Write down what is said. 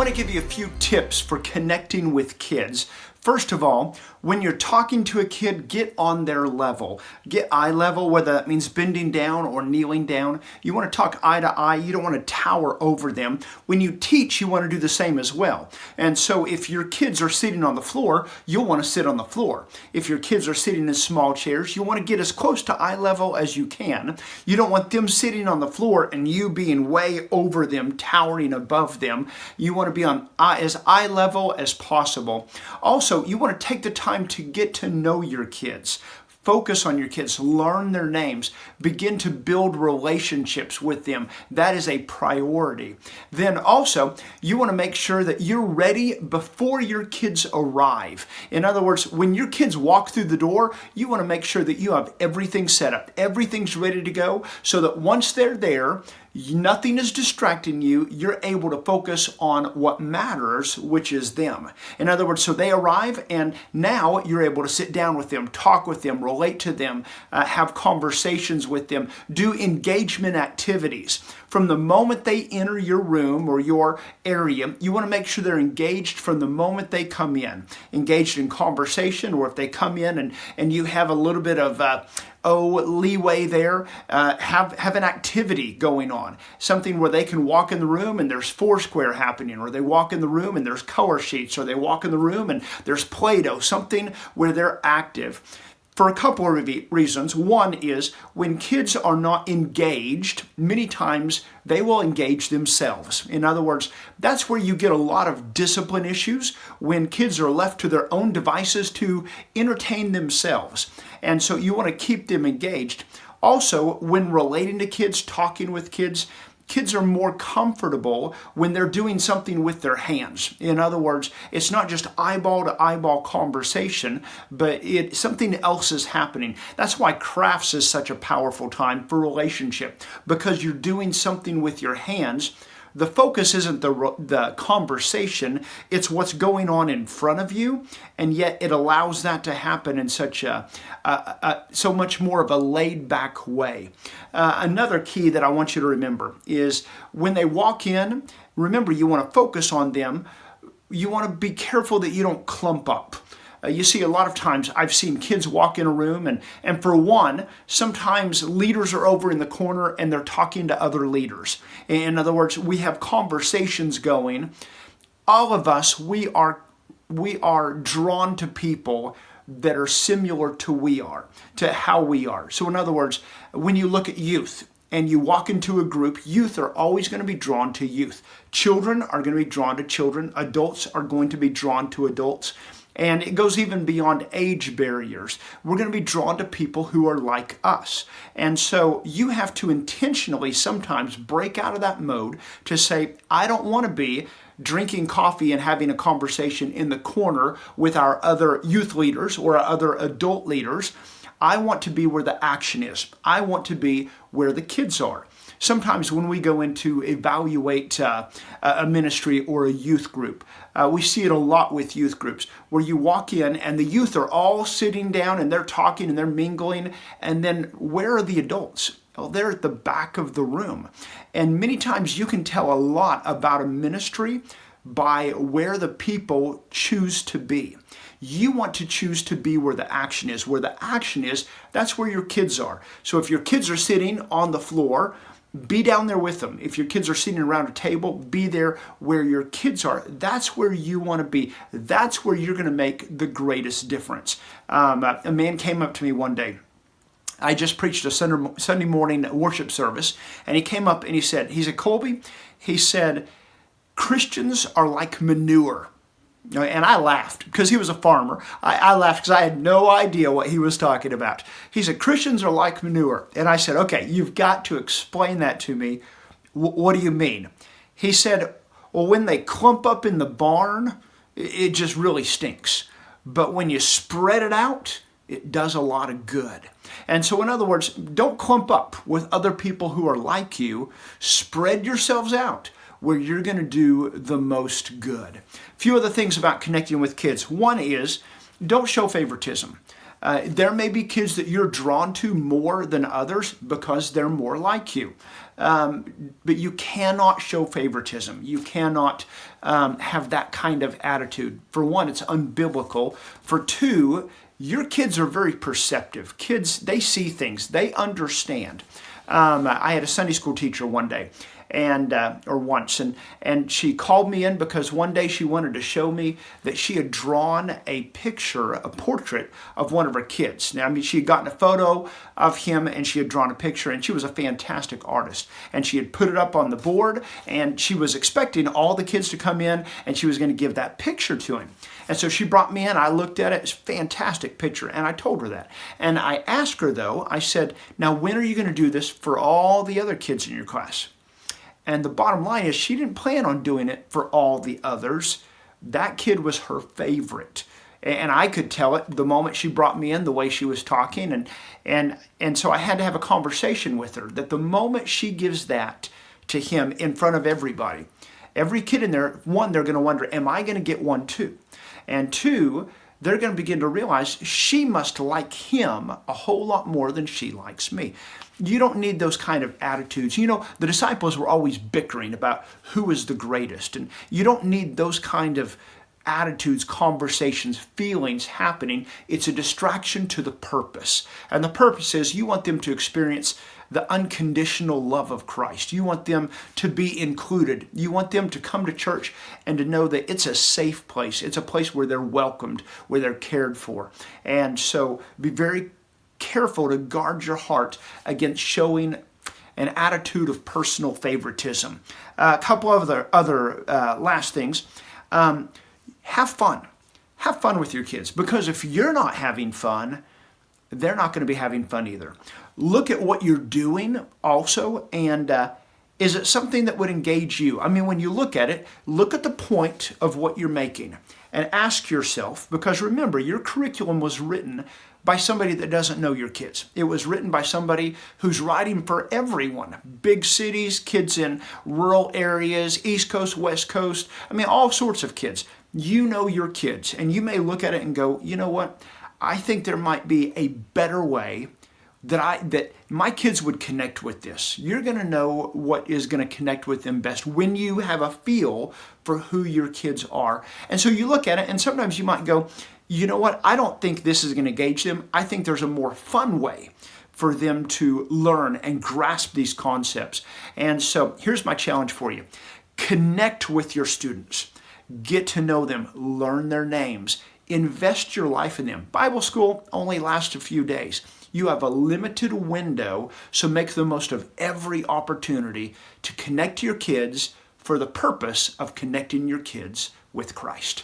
want to give you a few tips for connecting with kids. First of all, when you're talking to a kid, get on their level. Get eye level, whether that means bending down or kneeling down. You want to talk eye to eye. You don't want to tower over them. When you teach, you want to do the same as well. And so if your kids are sitting on the floor, you'll want to sit on the floor. If your kids are sitting in small chairs, you want to get as close to eye level as you can. You don't want them sitting on the floor and you being way over them, towering above them. You want to be on as eye level as possible. Also, you want to take the time to get to know your kids. Focus on your kids, learn their names, begin to build relationships with them. That is a priority. Then also, you want to make sure that you're ready before your kids arrive. In other words, when your kids walk through the door, you want to make sure that you have everything set up. Everything's ready to go so that once they're there, nothing is distracting you. You're able to focus on what matters, which is them. In other words, so they arrive and now you're able to sit down with them, talk with them, relate to them, have conversations with them, do engagement activities. From the moment they enter your room or your area, you want to make sure they're engaged from the moment they come in. Engaged in conversation, or if they come in and you have a little bit of leeway there, have an activity going on. Something where they can walk in the room and there's Foursquare happening, or they walk in the room and there's color sheets, or they walk in the room and there's Play-Doh, something where they're active. For a couple of reasons. One is when kids are not engaged, many times they will engage themselves. In other words, that's where you get a lot of discipline issues, when kids are left to their own devices to entertain themselves. And so you want to keep them engaged. Also, when relating to kids, talking with kids, kids are more comfortable when they're doing something with their hands. In other words, it's not just eyeball to eyeball conversation, but something else is happening. That's why crafts is such a powerful time for relationship, because you're doing something with your hands. The focus isn't the conversation, it's what's going on in front of you, and yet it allows that to happen in such so much more of a laid-back way. Another key that I want you to remember is when they walk in, remember you want to focus on them. You want to be careful that you don't clump up. You see, a lot of times I've seen kids walk in a room and for one, sometimes leaders are over in the corner and they're talking to other leaders. In other words, we have conversations going. All of us, we are drawn to people that are similar to how we are. So in other words, when you look at youth, and you walk into a group, youth are always going to be drawn to youth. Children are going to be drawn to children. Adults are going to be drawn to adults. And it goes even beyond age barriers. We're going to be drawn to people who are like us. And so you have to intentionally sometimes break out of that mode to say, I don't want to be drinking coffee and having a conversation in the corner with our other youth leaders or our other adult leaders. I want to be where the action is. I want to be where the kids are. Sometimes when we go in to evaluate a ministry or a youth group, we see it a lot with youth groups where you walk in and the youth are all sitting down and they're talking and they're mingling, and then where are the adults? Well, they're at the back of the room. And many times you can tell a lot about a ministry by where the people choose to be. You want to choose to be where the action is. Where the action is, that's where your kids are. So if your kids are sitting on the floor, be down there with them. If your kids are sitting around a table, be there where your kids are. That's where you want to be. That's where you're going to make the greatest difference. A man came up to me one day. I just preached a Sunday morning worship service, and he came up and he said, Colby, he said, Christians are like manure. And I laughed because he was a farmer. I laughed because I had no idea what he was talking about. He said, Christians are like manure. And I said, okay, you've got to explain that to me. What do you mean? He said, well, when they clump up in the barn, it just really stinks. But when you spread it out, it does a lot of good. And so in other words, don't clump up with other people who are like you. Spread yourselves out where you're going to do the most good. A few other things about connecting with kids. One is, don't show favoritism. There may be kids that you're drawn to more than others because they're more like you. But you cannot show favoritism. You cannot have that kind of attitude. For one, it's unbiblical. For two, your kids are very perceptive. Kids, they see things. They understand. I had a Sunday school teacher one day, once, and she called me in because one day she wanted to show me that she had drawn a picture, a portrait of one of her kids. Now, I mean, she had gotten a photo of him and she had drawn a picture, and she was a fantastic artist. And she had put it up on the board, and she was expecting all the kids to come in, and she was going to give that picture to him. And so she brought me in, I looked at it, it's a fantastic picture, and I told her that. And I asked her though, I said, now when are you going to do this for all the other kids in your class? And the bottom line is she didn't plan on doing it for all the others. That kid was her favorite. And I could tell it the moment she brought me in, the way she was talking. And so I had to have a conversation with her that the moment she gives that to him in front of everybody, every kid in there, one, they're going to wonder, am I going to get one too? And two, they're going to begin to realize she must like him a whole lot more than she likes me. You don't need those kind of attitudes. You know, the disciples were always bickering about who is the greatest. And you don't need those kind of attitudes, conversations, feelings happening. It's a distraction to the purpose. And the purpose is you want them to experience the unconditional love of Christ. You want them to be included. You want them to come to church and to know that it's a safe place. It's a place where they're welcomed, where they're cared for. And so be very careful to guard your heart against showing an attitude of personal favoritism. A couple of other last things. Have fun. Have fun with your kids, because if you're not having fun, they're not going to be having fun either. Look at what you're doing also, and is it something that would engage you? I mean, when you look at it, look at the point of what you're making and ask yourself, because remember, your curriculum was written by somebody that doesn't know your kids. It was written by somebody who's writing for everyone. Big cities, kids in rural areas, East Coast, West Coast, I mean, all sorts of kids. You know your kids, and you may look at it and go, you know what? I think there might be a better way that my kids would connect with this. You're going to know what is going to connect with them best when you have a feel for who your kids are. And so you look at it, and sometimes you might go, you know what? I don't think this is going to engage them. I think there's a more fun way for them to learn and grasp these concepts. And so here's my challenge for you. Connect with your students. Get to know them. Learn their names. Invest your life in them. Bible school only lasts a few days. You have a limited window, so make the most of every opportunity to connect to your kids for the purpose of connecting your kids with Christ.